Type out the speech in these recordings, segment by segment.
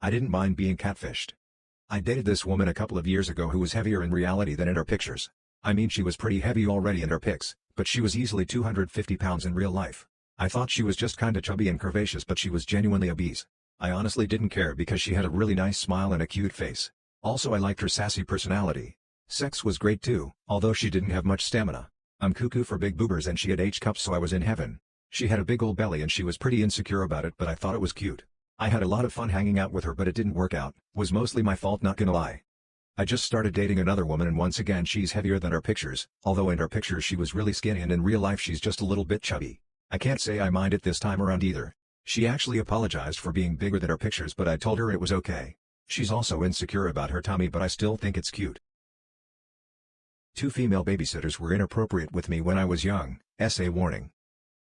I didn't mind being catfished. I dated this woman a couple of years ago who was heavier in reality than in her pictures. I mean, she was pretty heavy already in her pics, but she was easily 250 pounds in real life. I thought she was just kinda chubby and curvaceous, but she was genuinely obese. I honestly didn't care because she had a really nice smile and a cute face. Also, I liked her sassy personality. Sex was great too, although she didn't have much stamina. I'm cuckoo for big boobers and she had H-cups, so I was in heaven. She had a big old belly and she was pretty insecure about it, but I thought it was cute. I had a lot of fun hanging out with her, but it didn't work out. Was mostly my fault, not gonna lie. I just started dating another woman and once again she's heavier than her pictures, although in her pictures she was really skinny and in real life she's just a little bit chubby. I can't say I mind it this time around either. She actually apologized for being bigger than her pictures, but I told her it was okay. She's also insecure about her tummy, but I still think it's cute. 2 female babysitters were inappropriate with me when I was young, essay warning.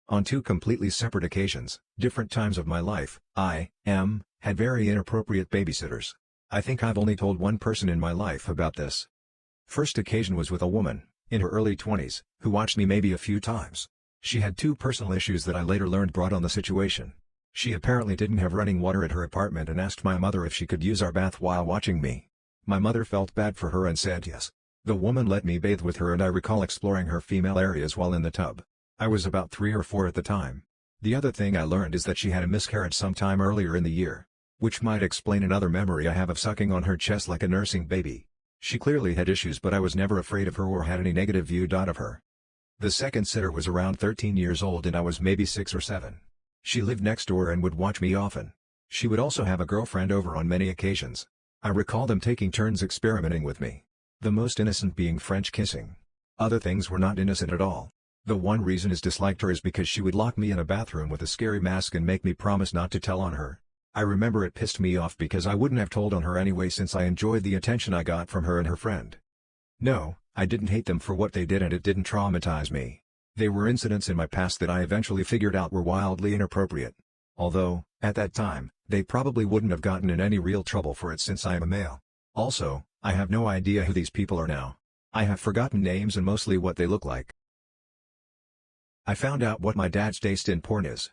On 2 completely separate occasions, different times of my life, had very inappropriate babysitters. I think I've only told one person in my life about this. First occasion was with a woman, in her early 20s, who watched me maybe a few times. She had 2 personal issues that I later learned brought on the situation. She apparently didn't have running water at her apartment and asked my mother if she could use our bath while watching me. My mother felt bad for her and said yes. The woman let me bathe with her and I recall exploring her female areas while in the tub. I was about 3 or 4 at the time. The other thing I learned is that she had a miscarriage sometime earlier in the year, which might explain another memory I have of sucking on her chest like a nursing baby. She clearly had issues, but I was never afraid of her or had any negative view of her. The second sitter was around 13 years old and I was maybe 6 or 7. She lived next door and would watch me often. She would also have a girlfriend over on many occasions. I recall them taking turns experimenting with me. The most innocent being French kissing. Other things were not innocent at all. The one reason I disliked her is because she would lock me in a bathroom with a scary mask and make me promise not to tell on her. I remember it pissed me off because I wouldn't have told on her anyway since I enjoyed the attention I got from her and her friend. No, I didn't hate them for what they did and it didn't traumatize me. They were incidents in my past that I eventually figured out were wildly inappropriate. Although, at that time, they probably wouldn't have gotten in any real trouble for it since I am a male. Also, I have no idea who these people are now. I have forgotten names and mostly what they look like. I found out what my dad's taste in porn is.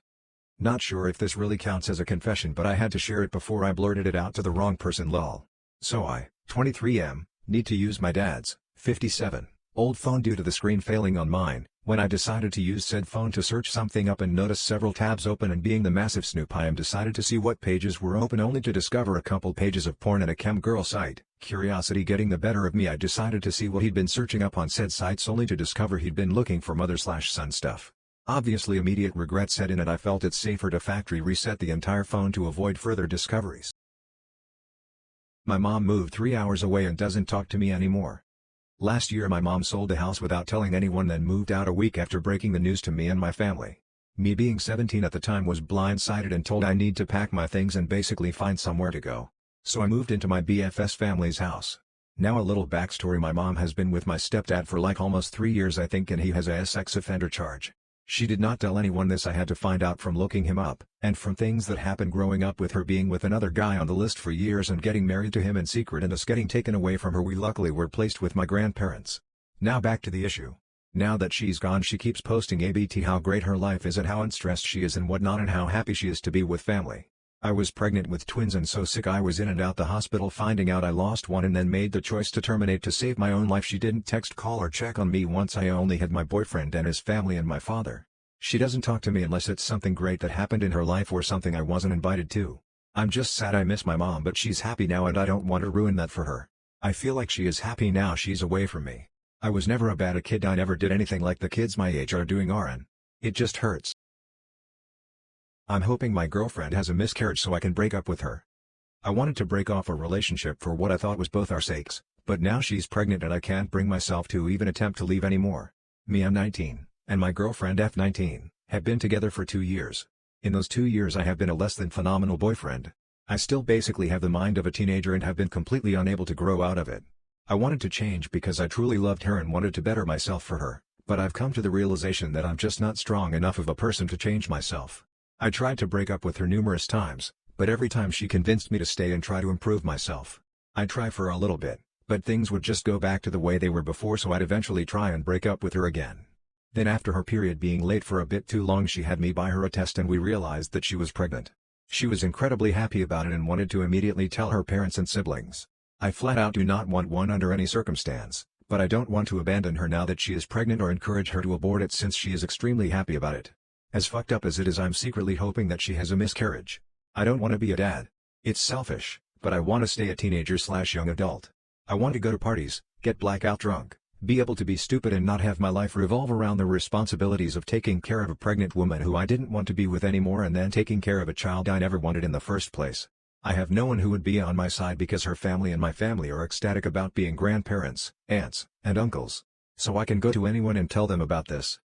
Not sure if this really counts as a confession, but I had to share it before I blurted it out to the wrong person, lol. So I, 23M, need to use my dad's, 57, old phone due to the screen failing on mine. When I decided to use said phone to search something up and noticed several tabs open, and being the massive snoop I am decided to see what pages were open, only to discover a couple pages of porn and a cam girl site. Curiosity getting the better of me, I decided to see what he'd been searching up on said sites, only to discover he'd been looking for mother/son stuff. Obviously immediate regret set in and I felt it safer to factory reset the entire phone to avoid further discoveries. My mom moved 3 hours away and doesn't talk to me anymore. Last year my mom sold the house without telling anyone, then moved out a week after breaking the news to me and my family. Me being 17 at the time was blindsided and told I need to pack my things and basically find somewhere to go. So I moved into my BFS family's house. Now a little backstory: my mom has been with my stepdad for like almost 3 years I think, and he has a sex offender charge. She did not tell anyone this. I had to find out from looking him up, and from things that happened growing up with her being with another guy on the list for years and getting married to him in secret and us getting taken away from her. We luckily were placed with my grandparents. Now back to the issue. Now that she's gone, she keeps posting ABT how great her life is and how unstressed she is and whatnot and how happy she is to be with family. I was pregnant with twins and so sick I was in and out the hospital, finding out I lost one and then made the choice to terminate to save my own life. She didn't text, call or check on me once. I only had my boyfriend and his family and my father. She doesn't talk to me unless it's something great that happened in her life or something I wasn't invited to. I'm just sad. I miss my mom, but she's happy now and I don't want to ruin that for her. I feel like she is happy now she's away from me. I was never a bad kid. I never did anything like the kids my age are doing, RN. It just hurts. I'm hoping my girlfriend has a miscarriage so I can break up with her. I wanted to break off a relationship for what I thought was both our sakes, but now she's pregnant and I can't bring myself to even attempt to leave anymore. Me, I'm 19, and my girlfriend F19, have been together for 2 years. In those 2 years I have been a less than phenomenal boyfriend. I still basically have the mind of a teenager and have been completely unable to grow out of it. I wanted to change because I truly loved her and wanted to better myself for her, but I've come to the realization that I'm just not strong enough of a person to change myself. I tried to break up with her numerous times, but every time she convinced me to stay and try to improve myself. I'd try for a little bit, but things would just go back to the way they were before, so I'd eventually try and break up with her again. Then after her period being late for a bit too long, she had me buy her a test and we realized that she was pregnant. She was incredibly happy about it and wanted to immediately tell her parents and siblings. I flat out do not want one under any circumstance, but I don't want to abandon her now that she is pregnant or encourage her to abort it since she is extremely happy about it. As fucked up as it is, I'm secretly hoping that she has a miscarriage. I don't want to be a dad. It's selfish, but I want to stay a teenager/young adult. I want to go to parties, get blackout drunk, be able to be stupid and not have my life revolve around the responsibilities of taking care of a pregnant woman who I didn't want to be with anymore and then taking care of a child I never wanted in the first place. I have no one who would be on my side because her family and my family are ecstatic about being grandparents, aunts, and uncles. So I can go to anyone and tell them about this.